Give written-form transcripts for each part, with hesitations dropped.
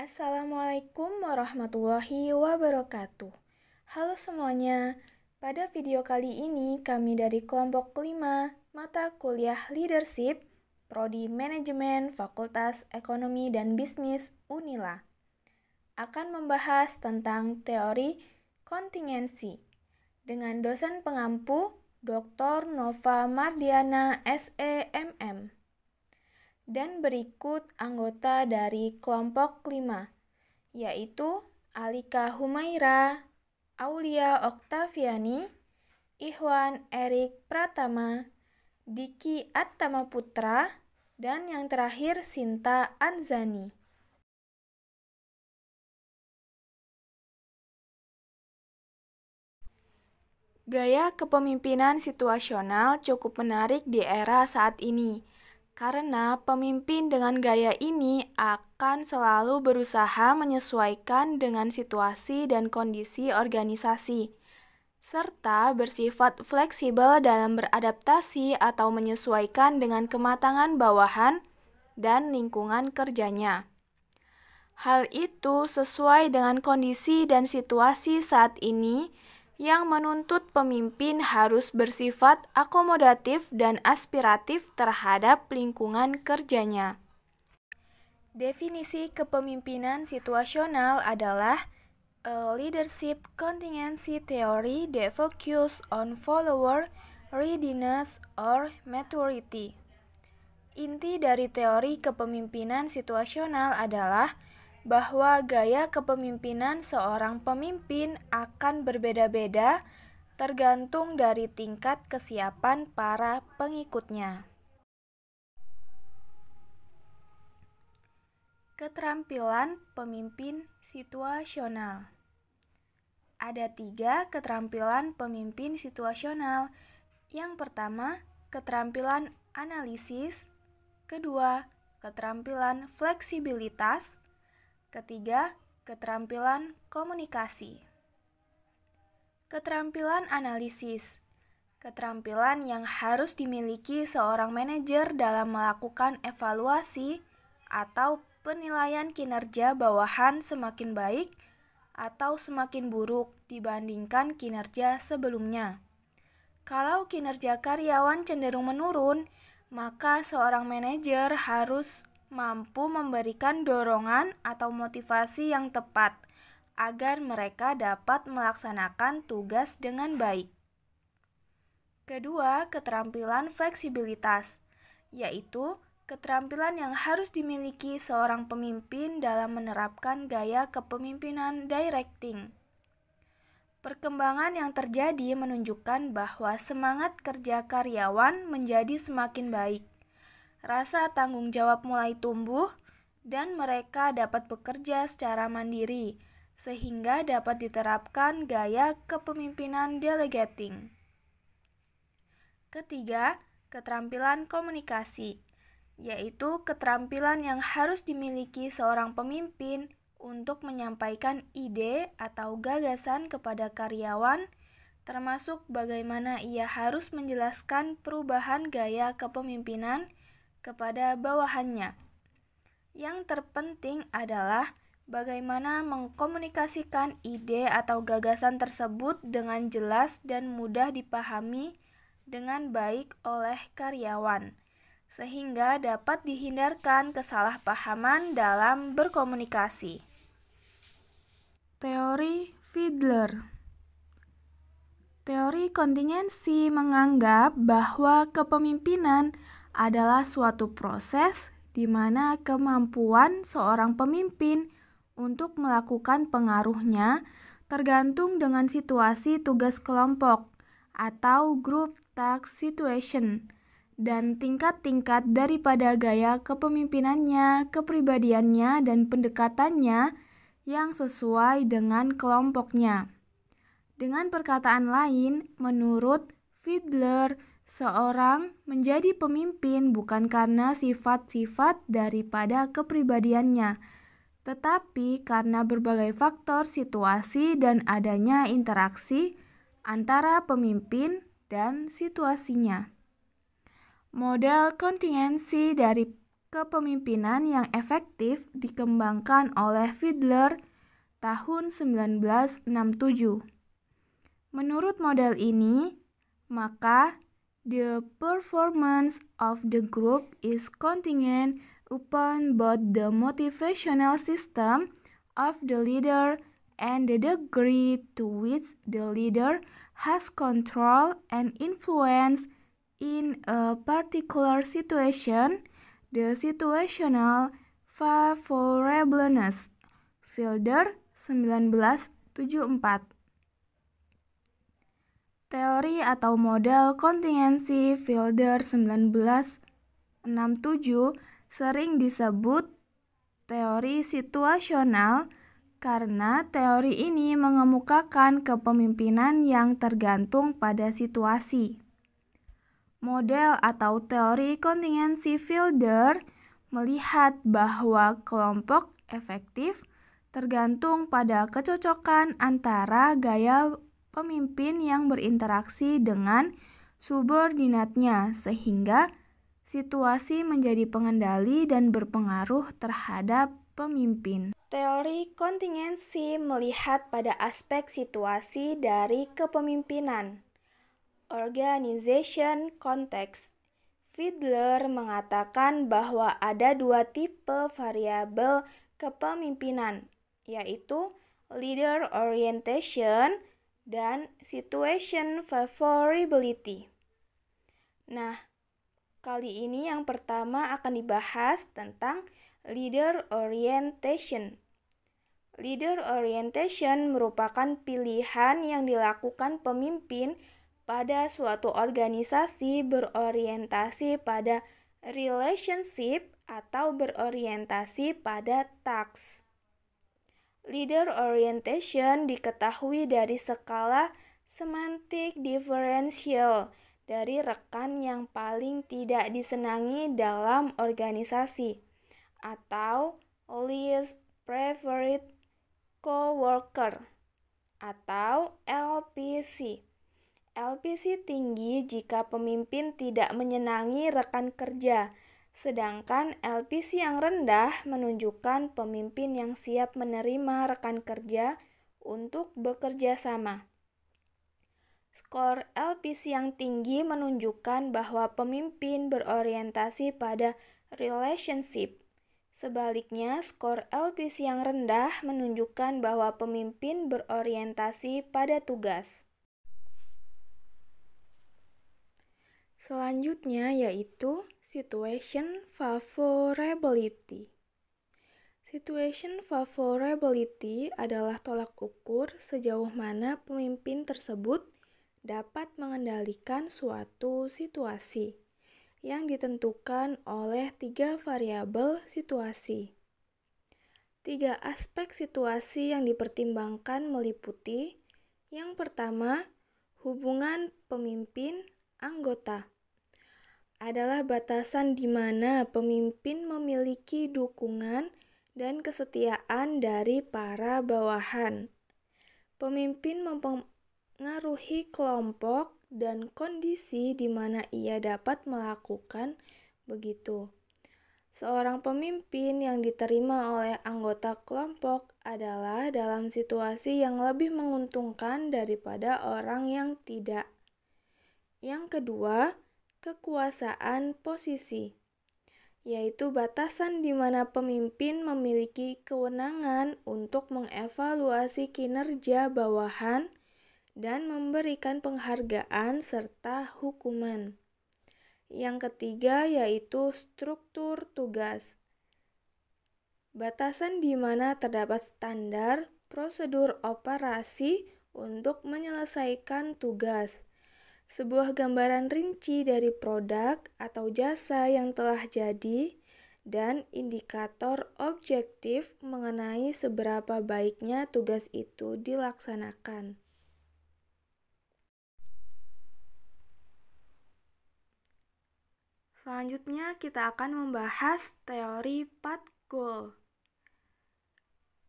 Assalamualaikum warahmatullahi wabarakatuh. Halo semuanya, pada video kali ini kami dari kelompok 5 mata kuliah Leadership, Prodi Manajemen Fakultas Ekonomi dan Bisnis Unila akan membahas tentang teori kontingensi dengan dosen pengampu Dr. Nova Mardiana SEMM. Dan berikut anggota dari kelompok 5, yaitu Alika Humaira, Aulia Oktaviani, Ihwan Erik Pratama, Diki Attamaputra, dan yang terakhir Sinta Anzani. Gaya kepemimpinan situasional cukup menarik di era saat ini, karena pemimpin dengan gaya ini akan selalu berusaha menyesuaikan dengan situasi dan kondisi organisasi, serta bersifat fleksibel dalam beradaptasi atau menyesuaikan dengan kematangan bawahan dan lingkungan kerjanya. Hal itu sesuai dengan kondisi dan situasi saat ini yang menuntut pemimpin harus bersifat akomodatif dan aspiratif terhadap lingkungan kerjanya. Definisi kepemimpinan situasional adalah a leadership contingency theory that focuses on follower readiness or maturity. Inti dari teori kepemimpinan situasional adalah bahwa gaya kepemimpinan seorang pemimpin akan berbeda-beda tergantung dari tingkat kesiapan para pengikutnya. Keterampilan pemimpin situasional. Ada 3 keterampilan pemimpin situasional. Yang pertama, keterampilan analisis. Kedua, keterampilan fleksibilitas. Ketiga, keterampilan komunikasi. Keterampilan analisis. Keterampilan yang harus dimiliki seorang manajer dalam melakukan evaluasi atau penilaian kinerja bawahan semakin baik atau semakin buruk dibandingkan kinerja sebelumnya. Kalau kinerja karyawan cenderung menurun, maka seorang manajer harus mampu memberikan dorongan atau motivasi yang tepat agar mereka dapat melaksanakan tugas dengan baik. Kedua, keterampilan fleksibilitas, yaitu keterampilan yang harus dimiliki seorang pemimpin dalam menerapkan gaya kepemimpinan directing. Perkembangan yang terjadi menunjukkan bahwa semangat kerja karyawan menjadi semakin baik. Rasa tanggung jawab mulai tumbuh, dan mereka dapat bekerja secara mandiri, sehingga dapat diterapkan gaya kepemimpinan delegating. Ketiga, keterampilan komunikasi, yaitu keterampilan yang harus dimiliki seorang pemimpin untuk menyampaikan ide atau gagasan kepada karyawan, termasuk bagaimana ia harus menjelaskan perubahan gaya kepemimpinan kepada bawahannya. Yang terpenting adalah bagaimana mengkomunikasikan ide atau gagasan tersebut dengan jelas dan mudah dipahami dengan baik oleh karyawan, sehingga dapat dihindarkan kesalahpahaman dalam berkomunikasi. Teori Fiedler. Teori kontingensi menganggap bahwa kepemimpinan adalah suatu proses di mana kemampuan seorang pemimpin untuk melakukan pengaruhnya tergantung dengan situasi tugas kelompok atau group task situation dan tingkat-tingkat daripada gaya kepemimpinannya, kepribadiannya, dan pendekatannya yang sesuai dengan kelompoknya. Dengan perkataan lain, menurut Fiedler, seorang menjadi pemimpin bukan karena sifat-sifat daripada kepribadiannya, tetapi karena berbagai faktor situasi dan adanya interaksi antara pemimpin dan situasinya. Model kontingensi dari kepemimpinan yang efektif dikembangkan oleh Fiedler tahun 1967. Menurut model ini, maka the performance of the group is contingent upon both the motivational system of the leader and the degree to which the leader has control and influence in a particular situation, the situational favorableness. Fiedler 1974. Teori atau model kontingensi Fiedler 1967 sering disebut teori situasional karena teori ini mengemukakan kepemimpinan yang tergantung pada situasi. Model atau teori kontingensi Fiedler melihat bahwa kelompok efektif tergantung pada kecocokan antara gaya pemimpin yang berinteraksi dengan subordinatnya sehingga situasi menjadi pengendali dan berpengaruh terhadap pemimpin. Teori kontingensi melihat pada aspek situasi dari kepemimpinan. Organization context. Fiedler mengatakan bahwa ada dua tipe variabel kepemimpinan, yaitu leader orientation dan situation favorability. Nah, kali ini yang pertama akan dibahas tentang leader orientation. Leader orientation merupakan pilihan yang dilakukan pemimpin pada suatu organisasi berorientasi pada relationship atau berorientasi pada task. Leader orientation diketahui dari skala semantik diferensial dari rekan yang paling tidak disenangi dalam organisasi atau least preferred coworker atau LPC. LPC tinggi jika pemimpin tidak menyenangi rekan kerja, sedangkan LPC yang rendah menunjukkan pemimpin yang siap menerima rekan kerja untuk bekerja sama. Skor LPC yang tinggi menunjukkan bahwa pemimpin berorientasi pada relationship. Sebaliknya, skor LPC yang rendah menunjukkan bahwa pemimpin berorientasi pada tugas. Selanjutnya yaitu situation favorability. Situation favorability adalah tolak ukur sejauh mana pemimpin tersebut dapat mengendalikan suatu situasi yang ditentukan oleh 3 variabel situasi. 3 aspek situasi yang dipertimbangkan meliputi: yang pertama, hubungan pemimpin-anggota. Adalah batasan di mana pemimpin memiliki dukungan dan kesetiaan dari para bawahan. Pemimpin mempengaruhi kelompok dan kondisi di mana ia dapat melakukan begitu. Seorang pemimpin yang diterima oleh anggota kelompok adalah dalam situasi yang lebih menguntungkan daripada orang yang tidak. Yang kedua, kekuasaan posisi, yaitu batasan di mana pemimpin memiliki kewenangan untuk mengevaluasi kinerja bawahan dan memberikan penghargaan serta hukuman. Yang ketiga yaitu struktur tugas, batasan di mana terdapat standar prosedur operasi untuk menyelesaikan tugas. Sebuah gambaran rinci dari produk atau jasa yang telah jadi dan indikator objektif mengenai seberapa baiknya tugas itu dilaksanakan. Selanjutnya kita akan membahas teori path goal.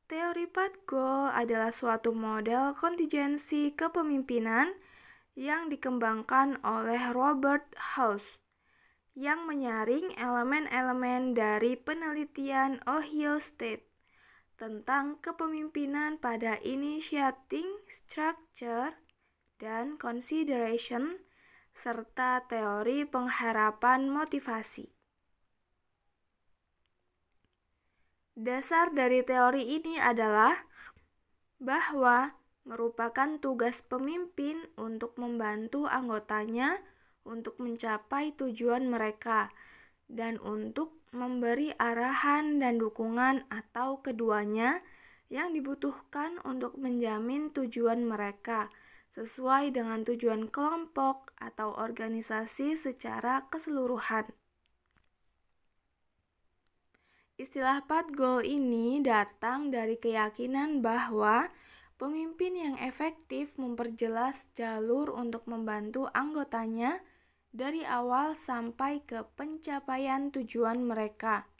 Teori path goal adalah suatu model kontingensi kepemimpinan yang dikembangkan oleh Robert House. yang menyaring elemen-elemen dari penelitian Ohio State tentang kepemimpinan pada initiating structure dan consideration serta teori pengharapan motivasi. Dasar dari teori ini adalah bahwa merupakan tugas pemimpin untuk membantu anggotanya untuk mencapai tujuan mereka dan untuk memberi arahan dan dukungan atau keduanya yang dibutuhkan untuk menjamin tujuan mereka sesuai dengan tujuan kelompok atau organisasi secara keseluruhan. Istilah PAT goal ini datang dari keyakinan bahwa pemimpin yang efektif memperjelas jalur untuk membantu anggotanya dari awal sampai ke pencapaian tujuan mereka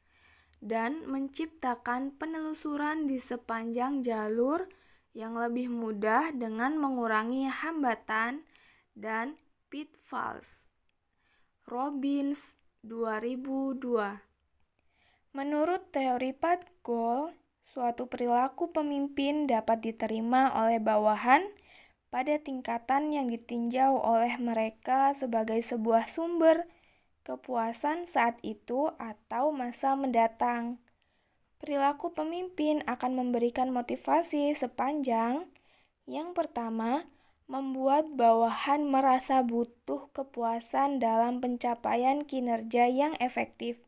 dan menciptakan penelusuran di sepanjang jalur yang lebih mudah dengan mengurangi hambatan dan pitfalls. Robbins, 2002. Menurut teori PAT goal, suatu perilaku pemimpin dapat diterima oleh bawahan pada tingkatan yang ditinjau oleh mereka sebagai sebuah sumber kepuasan saat itu atau masa mendatang. Perilaku pemimpin akan memberikan motivasi sepanjang yang pertama, membuat bawahan merasa butuh kepuasan dalam pencapaian kinerja yang efektif.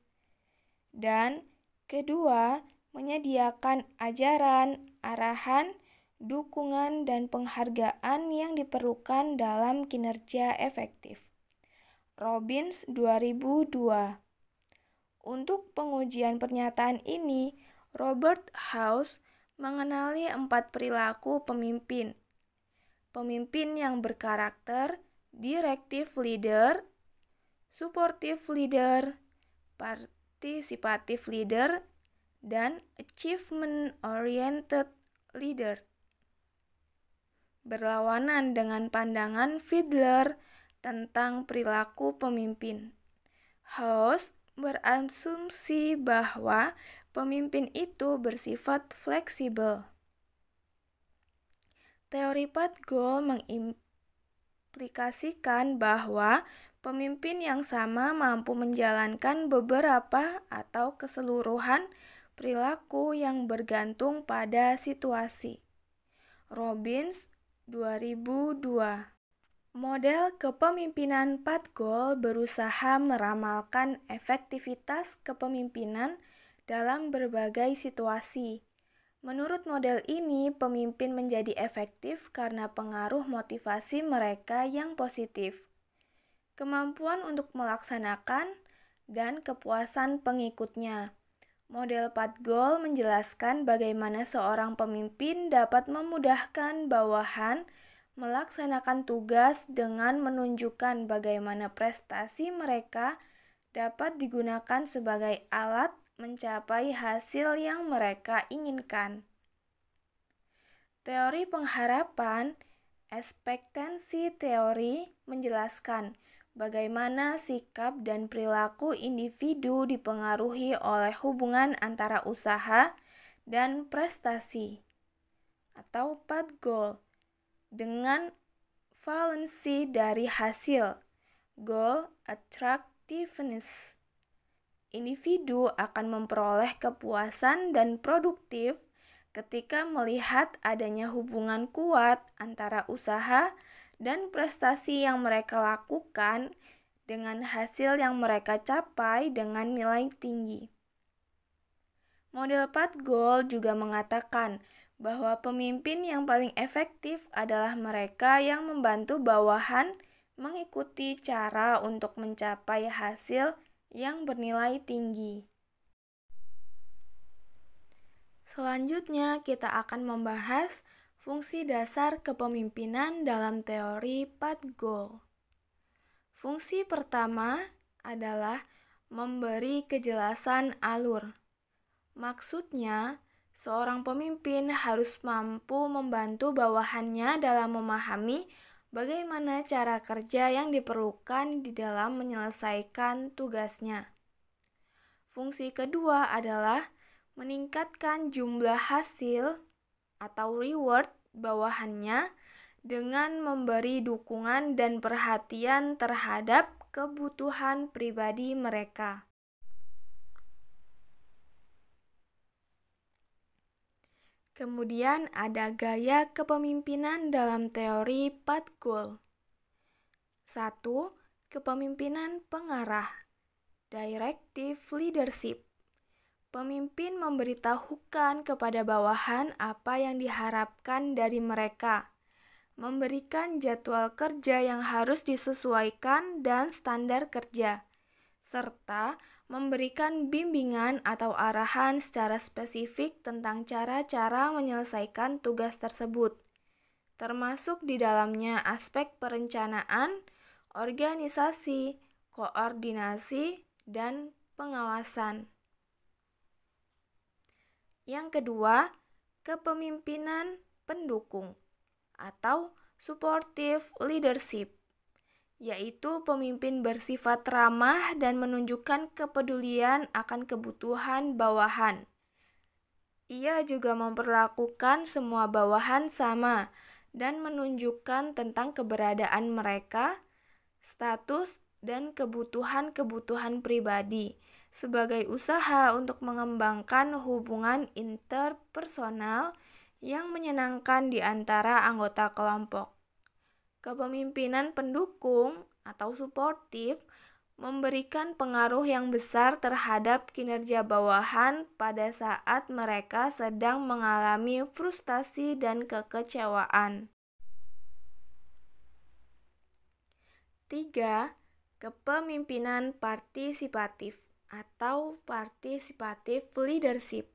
Dan kedua, menyediakan ajaran, arahan, dukungan, dan penghargaan yang diperlukan dalam kinerja efektif. Robbins, 2002. Untuk pengujian pernyataan ini, Robert House mengenali 4 perilaku pemimpin. Pemimpin yang berkarakter, directive leader, supportive leader, participative leader, dan achievement-oriented leader. Berlawanan dengan pandangan Fiedler tentang perilaku pemimpin. House berasumsi bahwa pemimpin itu bersifat fleksibel. Teori PAT goal mengimplikasikan bahwa pemimpin yang sama mampu menjalankan beberapa atau keseluruhan perilaku yang bergantung pada situasi. Robbins, 2002. Model kepemimpinan PAT goal berusaha meramalkan efektivitas kepemimpinan dalam berbagai situasi. Menurut model ini, pemimpin menjadi efektif karena pengaruh motivasi mereka yang positif, kemampuan untuk melaksanakan, dan kepuasan pengikutnya. Model PAT goal menjelaskan bagaimana seorang pemimpin dapat memudahkan bawahan melaksanakan tugas dengan menunjukkan bagaimana prestasi mereka dapat digunakan sebagai alat mencapai hasil yang mereka inginkan. Teori pengharapan, ekspektansi teori, menjelaskan bagaimana sikap dan perilaku individu dipengaruhi oleh hubungan antara usaha dan prestasi atau PAT goal dengan valensi dari hasil goal attractiveness. Individu akan memperoleh kepuasan dan produktif ketika melihat adanya hubungan kuat antara usaha dan prestasi yang mereka lakukan dengan hasil yang mereka capai dengan nilai tinggi. Model PAT goal juga mengatakan bahwa pemimpin yang paling efektif adalah mereka yang membantu bawahan mengikuti cara untuk mencapai hasil yang bernilai tinggi. Selanjutnya, kita akan membahas fungsi dasar kepemimpinan dalam teori PAT goal. Fungsi pertama adalah memberi kejelasan alur. Maksudnya, seorang pemimpin harus mampu membantu bawahannya dalam memahami bagaimana cara kerja yang diperlukan di dalam menyelesaikan tugasnya. Fungsi kedua adalah meningkatkan jumlah hasil atau reward bawahannya dengan memberi dukungan dan perhatian terhadap kebutuhan pribadi mereka. Kemudian ada gaya kepemimpinan dalam teori 4 goal. 1. Kepemimpinan pengarah, directive leadership. Pemimpin memberitahukan kepada bawahan apa yang diharapkan dari mereka, memberikan jadwal kerja yang harus disesuaikan dan standar kerja, serta memberikan bimbingan atau arahan secara spesifik tentang cara-cara menyelesaikan tugas tersebut, termasuk di dalamnya aspek perencanaan, organisasi, koordinasi, dan pengawasan. Yang kedua, kepemimpinan pendukung atau supportive leadership, yaitu pemimpin bersifat ramah dan menunjukkan kepedulian akan kebutuhan bawahan. Ia juga memperlakukan semua bawahan sama dan menunjukkan tentang keberadaan mereka, status, dan kebutuhan-kebutuhan pribadi sebagai usaha untuk mengembangkan hubungan interpersonal yang menyenangkan di antara anggota kelompok. Kepemimpinan pendukung atau suportif memberikan pengaruh yang besar terhadap kinerja bawahan pada saat mereka sedang mengalami frustasi dan kekecewaan. 3. Kepemimpinan partisipatif atau participative leadership.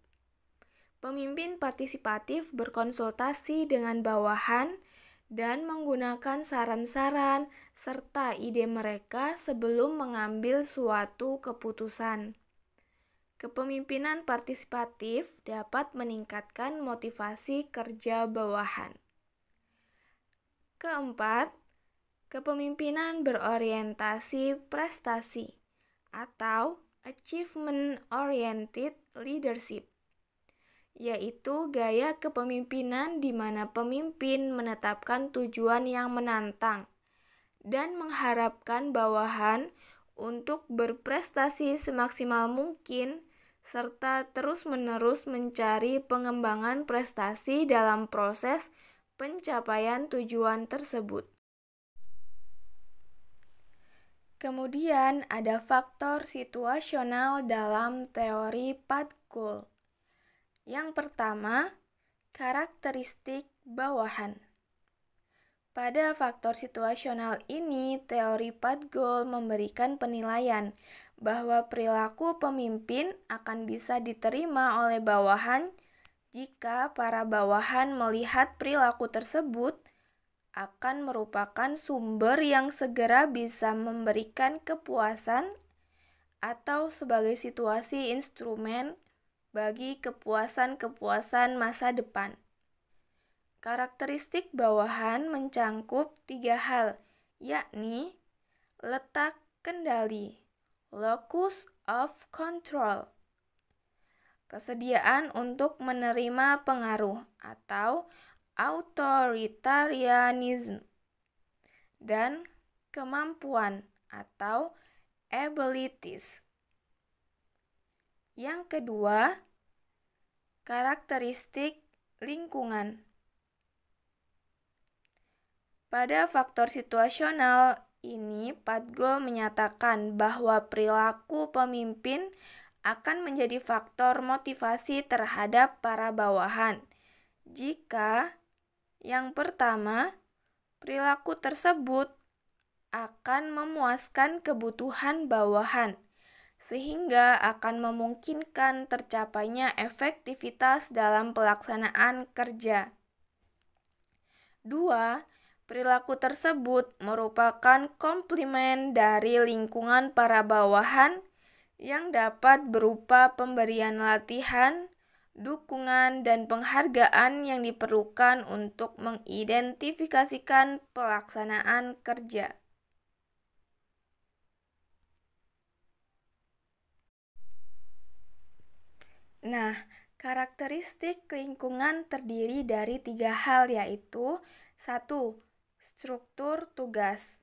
Pemimpin partisipatif berkonsultasi dengan bawahan dan menggunakan saran-saran serta ide mereka sebelum mengambil suatu keputusan. Kepemimpinan partisipatif dapat meningkatkan motivasi kerja bawahan. Keempat, kepemimpinan berorientasi prestasi atau achievement-oriented leadership, yaitu gaya kepemimpinan di mana pemimpin menetapkan tujuan yang menantang dan mengharapkan bawahan untuk berprestasi semaksimal mungkin serta terus-menerus mencari pengembangan prestasi dalam proses pencapaian tujuan tersebut. Kemudian ada faktor situasional dalam teori 4 goal. Yang pertama, karakteristik bawahan. Pada faktor situasional ini, teori 4 goal memberikan penilaian bahwa perilaku pemimpin akan bisa diterima oleh bawahan jika para bawahan melihat perilaku tersebut akan merupakan sumber yang segera bisa memberikan kepuasan atau sebagai situasi instrumen bagi kepuasan-kepuasan masa depan. Karakteristik bawahan mencangkup 3 hal, yakni letak kendali, locus of control, kesediaan untuk menerima pengaruh atau authoritarianism, dan kemampuan atau abilities. Yang kedua, karakteristik lingkungan. Pada faktor situasional ini, 4 goal menyatakan bahwa perilaku pemimpin akan menjadi faktor motivasi terhadap para bawahan. Jika yang pertama, perilaku tersebut akan memuaskan kebutuhan bawahan, sehingga akan memungkinkan tercapainya efektivitas dalam pelaksanaan kerja. 2. Perilaku tersebut merupakan komplimen dari lingkungan para bawahan yang dapat berupa pemberian latihan, dukungan, dan penghargaan yang diperlukan untuk mengidentifikasikan pelaksanaan kerja. Nah, karakteristik lingkungan terdiri dari 3 hal, yaitu 1. Struktur tugas.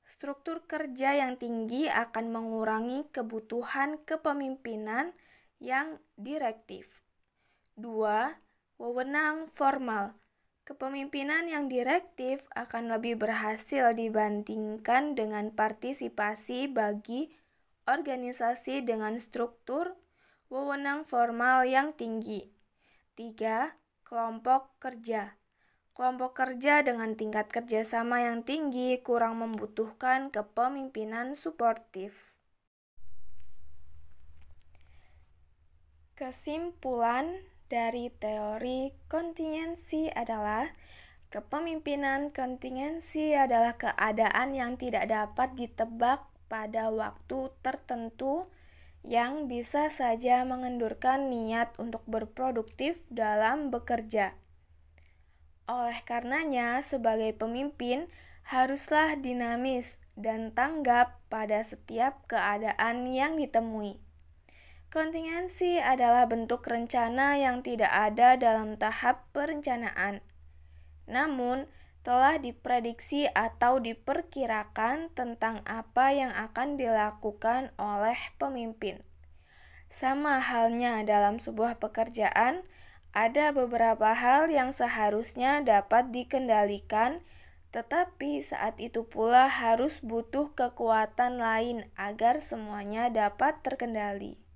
Struktur kerja yang tinggi akan mengurangi kebutuhan kepemimpinan yang direktif. 2. Wewenang formal. Kepemimpinan yang direktif akan lebih berhasil dibandingkan dengan partisipasi bagi organisasi dengan struktur wewenang formal yang tinggi. 3. Kelompok kerja. Kelompok kerja dengan tingkat kerjasama yang tinggi kurang membutuhkan kepemimpinan suportif. Kesimpulan dari teori kontingensi adalah kepemimpinan kontingensi adalah keadaan yang tidak dapat ditebak pada waktu tertentu yang bisa saja mengendurkan niat untuk berproduktif dalam bekerja. Oleh karenanya, sebagai pemimpin, haruslah dinamis dan tanggap pada setiap keadaan yang ditemui. Kontingensi adalah bentuk rencana yang tidak ada dalam tahap perencanaan, namun telah diprediksi atau diperkirakan tentang apa yang akan dilakukan oleh pemimpin. Sama halnya dalam sebuah pekerjaan, ada beberapa hal yang seharusnya dapat dikendalikan, tetapi saat itu pula harus butuh kekuatan lain agar semuanya dapat terkendali.